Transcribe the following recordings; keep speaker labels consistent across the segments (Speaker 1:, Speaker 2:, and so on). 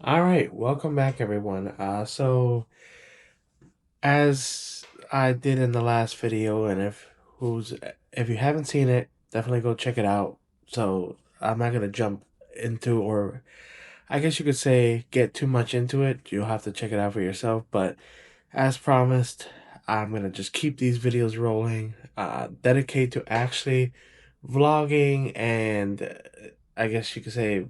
Speaker 1: All right, welcome back, everyone. So as I did in the last video, and if you haven't seen it, definitely go check it out. So I'm not gonna jump into, or I guess you could say, get too much into it. You'll have to check it out for yourself. But as promised, I'm gonna just keep these videos rolling. Dedicate to actually vlogging and I guess you could say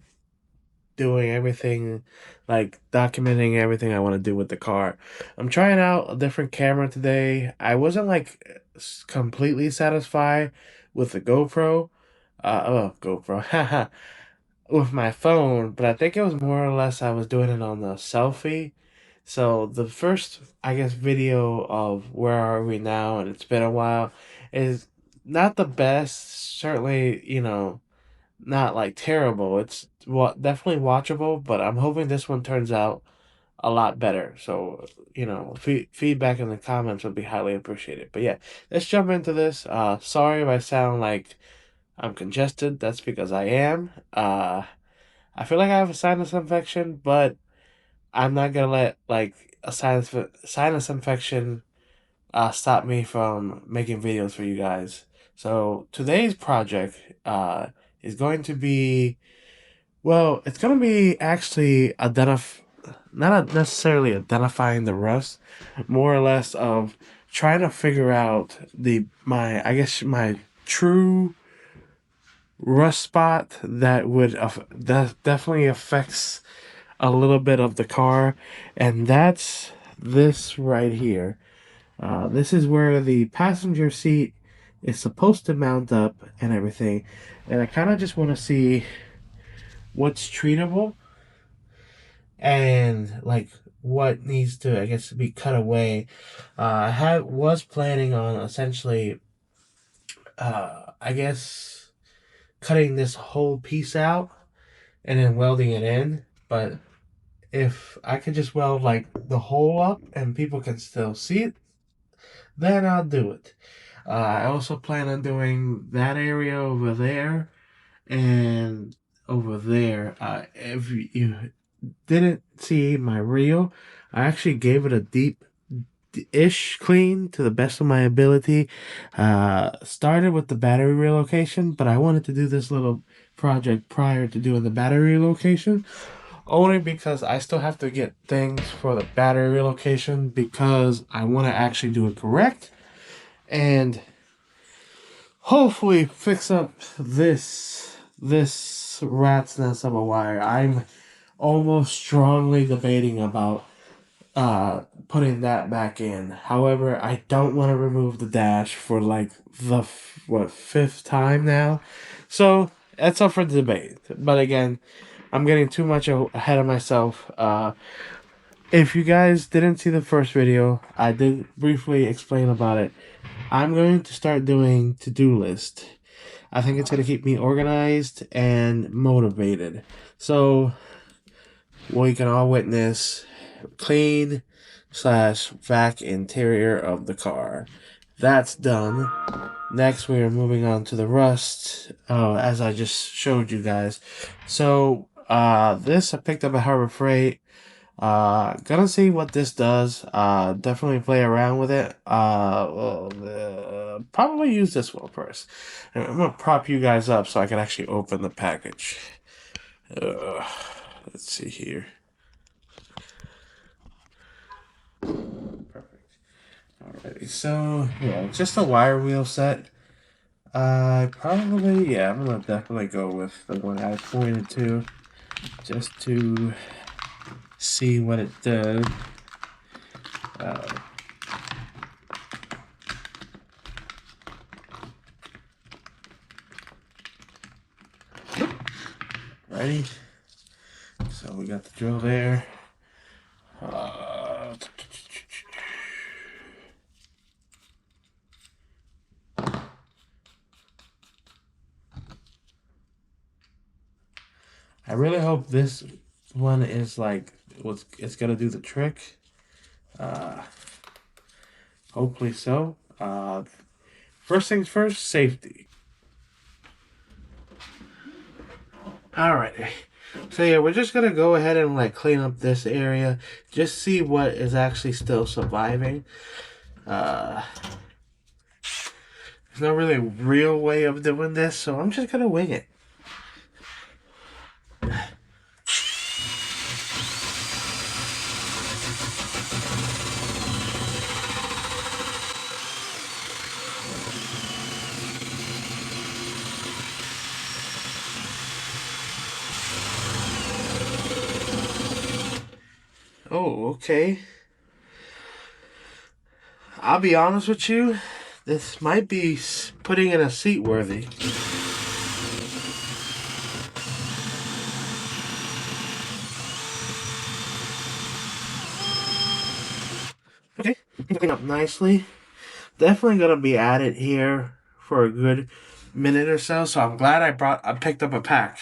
Speaker 1: doing everything, like documenting everything I want to do with the car. I'm trying out a different camera today. I wasn't like completely satisfied with the GoPro. GoPro, haha, with my phone, but I think it was more or less I was doing it on the selfie. So the first, I guess, video of where are we now, and it's been a while, is not the best. Certainly, not like terrible. It's what definitely watchable, but I'm hoping this one turns out a lot better. So, feedback in the comments would be highly appreciated. But yeah, let's jump into this. Sorry if I sound like I'm congested. That's because I am. I feel like I have a sinus infection, but I'm not gonna let like a sinus infection stop me from making videos for you guys. So today's project is going to be, well, it's gonna be actually not necessarily identifying the rust, more or less of trying to figure out I guess my true rust spot that that definitely affects a little bit of the car, and that's this right here. This is where the passenger seat is supposed to mount up and everything, and I kind of just want to see what's treatable and like what needs to, I guess, be cut away. I was planning on essentially, I guess, cutting this whole piece out and then welding it in. But if I could just weld like the hole up and people can still see it, then I'll do it. I also plan on doing that area over there and over there. If you didn't see my reel, I actually gave it a deep ish clean to the best of my ability. Started with the battery relocation, but I wanted to do this little project prior to doing the battery relocation, only because I still have to get things for the battery relocation because I want to actually do it correct and hopefully fix up this rat's nest of a wire. I'm almost strongly debating about putting that back in. However, I don't want to remove the dash for like the fifth time now. So that's up for debate. But again, I'm getting too much ahead of myself. If you guys didn't see the first video, I did briefly explain about it. I'm going to start doing to-do list. I think it's going to keep me organized and motivated. So we can all witness clean slash vac interior of the car. That's done. Next, we are moving on to the rust, as I just showed you guys. So, this I picked up at Harbor Freight. Gonna see what this does. Definitely play around with it. Probably use this one first. I'm gonna prop you guys up so I can actually open the package. Uh, let's see here. Perfect. Alrighty, so yeah, just a wire wheel set. Probably, yeah, I'm gonna definitely go with the one I pointed to, just to see what it does. Uh, Ready? So we got the drill there. Uh, I really hope this one is like it's gonna do the trick. Uh, Hopefully so. First things first, safety. Alright. So yeah, we're just gonna go ahead and like clean up this area, just see what is actually still surviving. Uh, there's no really real way of doing this, so I'm just gonna wing it. Oh, okay. I'll be honest with you, this might be putting in a seat worthy. Okay, clean up nicely. Definitely gonna be at it here for a good minute or so. So I'm glad I picked up a pack.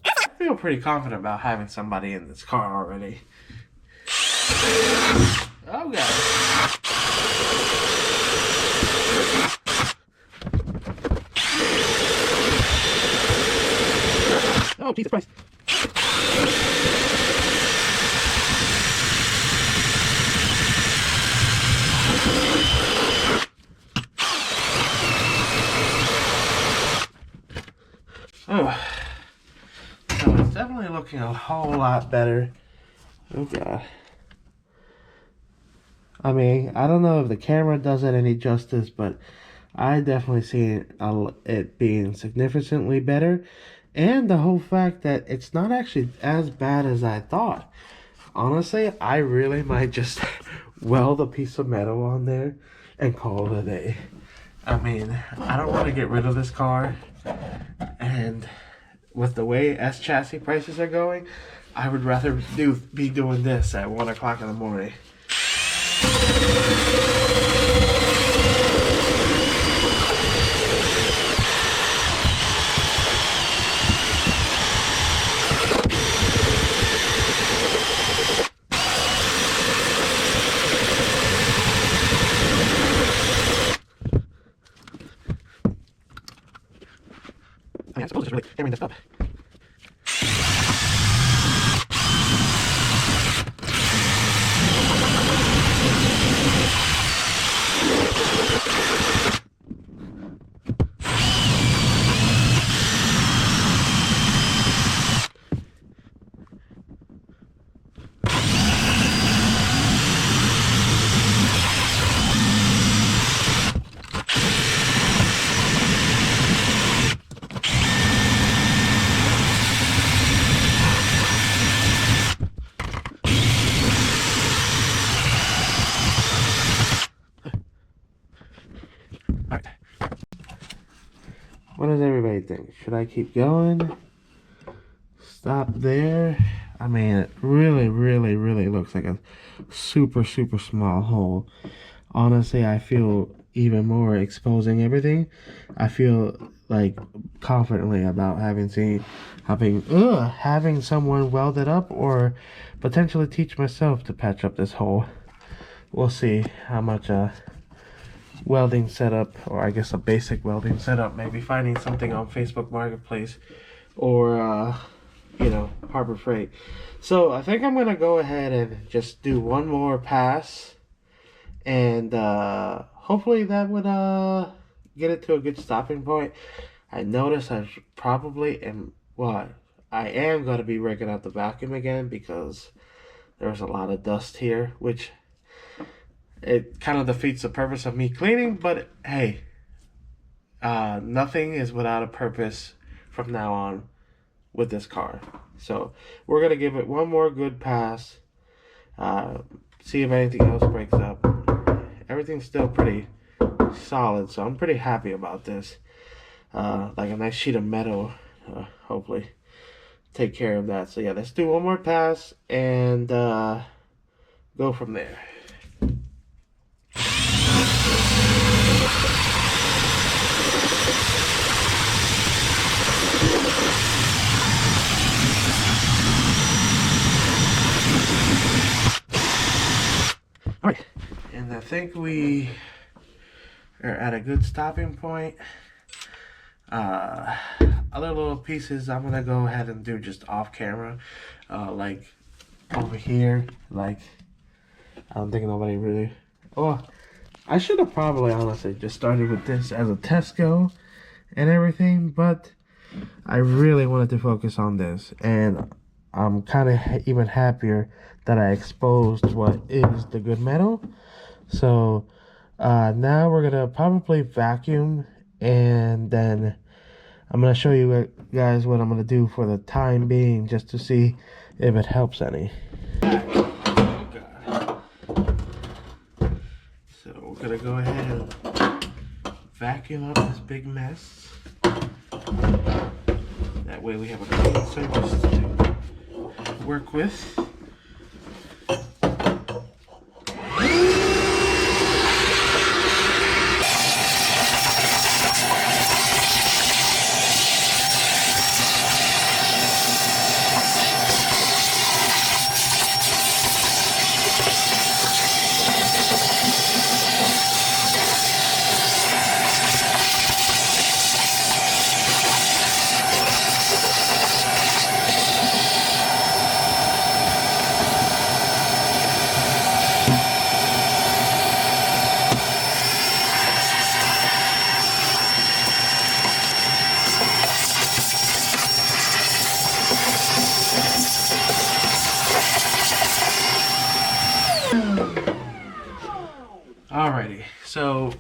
Speaker 1: I feel pretty confident about having somebody in this car already. Oh god. Oh Jesus Christ. Oh. So it's definitely looking a whole lot better. Oh god. I mean, I don't know if the camera does it any justice, but I definitely see it being significantly better. And the whole fact that it's not actually as bad as I thought. Honestly, I really might just weld a piece of metal on there and call it a day. I mean, I don't want to get rid of this car. And with the way S chassis prices are going, I would rather be doing this at 1 o'clock in the morning. I mean, I suppose it's really hammering this up. Alright. What does everybody think? Should I keep going? Stop there? I mean, it really, really, really looks like a super, super small hole. Honestly, I feel even more exposing everything. I feel like confidently about having someone weld it up or potentially teach myself to patch up this hole. We'll see how much welding setup, or I guess a basic welding setup, maybe finding something on Facebook Marketplace or Harbor Freight. So I think I'm gonna go ahead and just do one more pass, and hopefully that would get it to a good stopping point. I notice I am gonna be rigging out the vacuum again because there's a lot of dust here, which it kind of defeats the purpose of me cleaning. But hey, nothing is without a purpose from now on with this car. So we're gonna give it one more good pass. See if anything else breaks up. Everything's still pretty solid, so I'm pretty happy about this. Like a nice sheet of metal, hopefully take care of that. So yeah, let's do one more pass and go from there. think we are at a good stopping point. Other little pieces I'm gonna go ahead and do just off camera, like over here. Like I don't think nobody really. Oh, I should have probably honestly just started with this as a test go and everything, but I really wanted to focus on this, and I'm kind of even happier that I exposed what is the good metal. So now we're gonna probably vacuum, and then I'm gonna show you guys what I'm gonna do for the time being, just to see if it helps any. So we're gonna go ahead and vacuum up this big mess. That way we have a clean surface to work with. Alrighty, so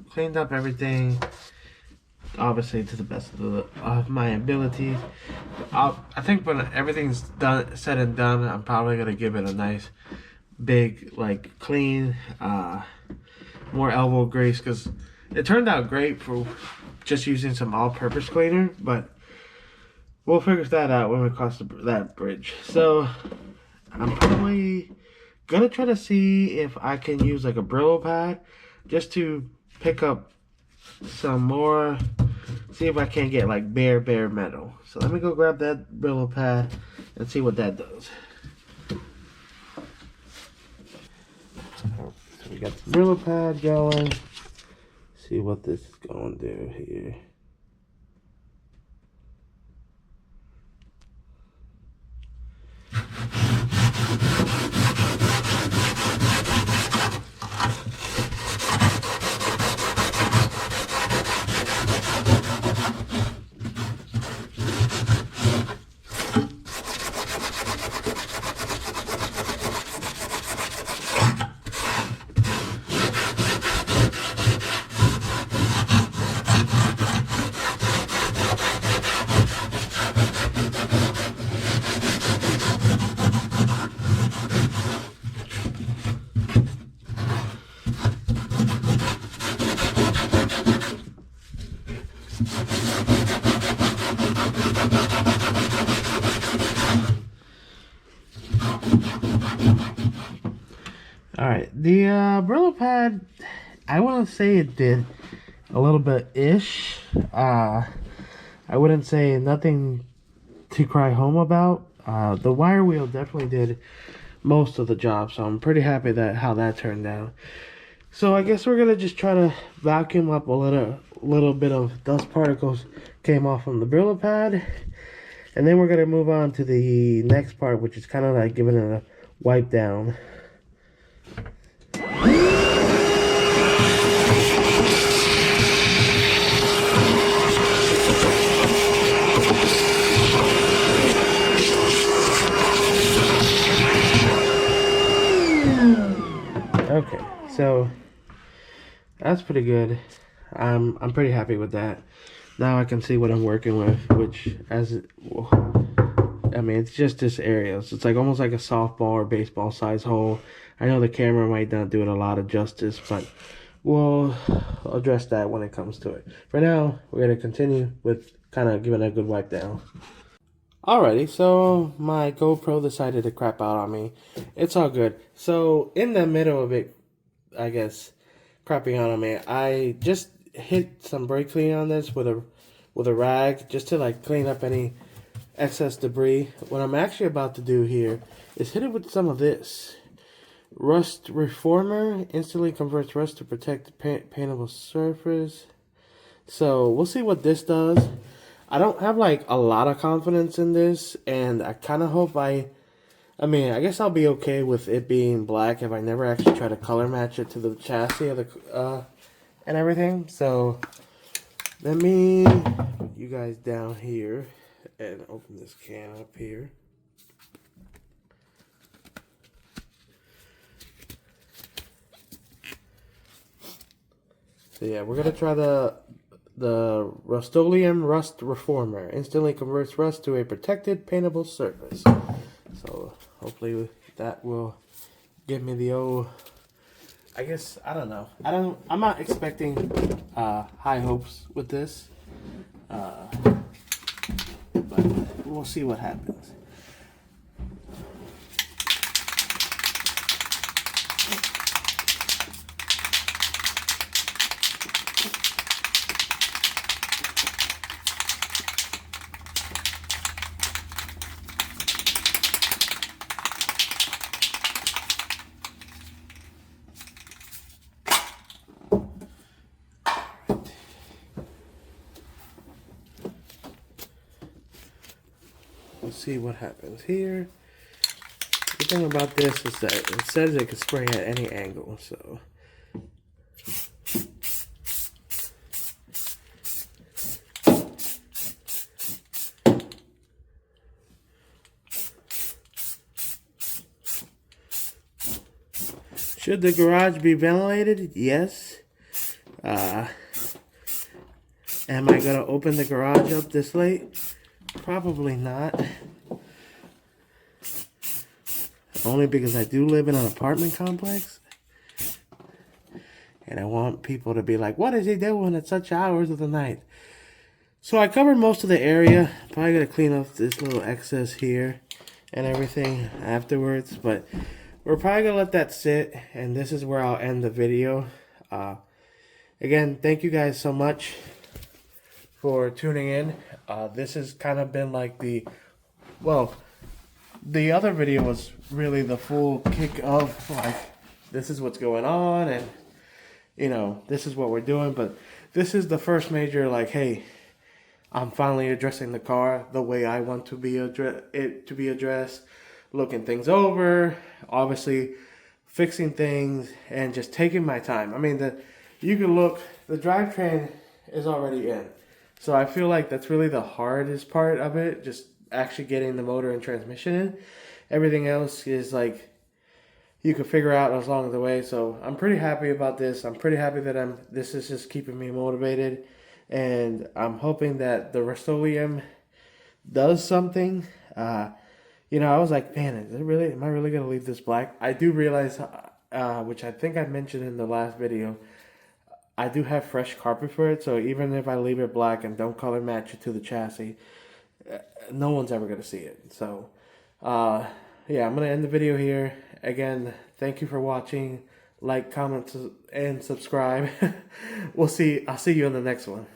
Speaker 1: cleaned up everything, obviously to the best of my abilities. I think when everything's done, said and done, I'm probably gonna give it a nice, big, like clean, more elbow grease, because it turned out great for just using some all-purpose cleaner. But we'll figure that out when we cross that bridge. So I'm probably gonna try to see if I can use like a Brillo pad just to pick up some more, see if I can get like bare metal. So let me go grab that Brillo pad and see what that does. So we got the Brillo pad going. See what this is going to do here. Alright, the Brillo pad, I want to say it did a little bit ish. I wouldn't say nothing to cry home about. The wire wheel definitely did most of the job, so I'm pretty happy that how that turned out. So I guess we're gonna just try to vacuum up a little bit of dust particles came off from the Brillo pad, and then we're gonna move on to the next part, which is kind of like giving it a wipe down. Okay, so that's pretty good. I'm pretty happy with that. Now I can see what I'm working with, which I mean, it's just this area. So it's like almost like a softball or baseball size hole. I know the camera might not do it a lot of justice, but we'll address that when it comes to it. For now, we're gonna continue with kind of giving it a good wipe down. Alrighty, so my GoPro decided to crap out on me. It's all good. So in the middle of it, I guess, crapping out on me, I just hit some brake cleaner on this with a rag just to like clean up any excess debris. What I'm actually about to do here is hit it with some of this, Rust Reformer instantly converts rust to protect the paintable surface. So we'll see what this does. I don't have like a lot of confidence in this, and I kind of hope I mean, I guess I'll be okay with it being black if I never actually try to color match it to the chassis of the and everything. So let me put you guys down here and open this can up here. So yeah, we're gonna try the Rust-Oleum Rust Reformer. Instantly converts rust to a protected paintable surface. So hopefully that will give me the old. I guess I don't know. I'm not expecting high hopes with this, but we'll see what happens. Let's see what happens here. The thing about this is that it says it can spray at any angle, so. Should the garage be ventilated? Yes. Am I gonna open the garage up this late? Probably not. Only because I do live in an apartment complex. And I want people to be like, what is he doing at such hours of the night? So I covered most of the area. Probably gonna clean up this little excess here and everything afterwards. But we're probably gonna let that sit. And this is where I'll end the video. Again, thank you guys so much for tuning in. This has kind of been like the other video was really the full kick of like, this is what's going on and you know, this is what we're doing. But this is the first major like, hey, I'm finally addressing the car the way I want to be addressed, looking things over, obviously fixing things and just taking my time. I mean, the drivetrain is already in. So I feel like that's really the hardest part of it, just actually getting the motor and transmission in. Everything else is like you can figure out as long as the way. So I'm pretty happy about this. I'm pretty happy that this is just keeping me motivated, and I'm hoping that the Rust-Oleum does something. You know, I was like, man, am I really gonna leave this black? I do realize, which I think I mentioned in the last video, I do have fresh carpet for it, so even if I leave it black and don't color match it to the chassis, no one's ever going to see it. So, yeah, I'm going to end the video here. Again, thank you for watching. Like, comment, and subscribe. I'll see you in the next one.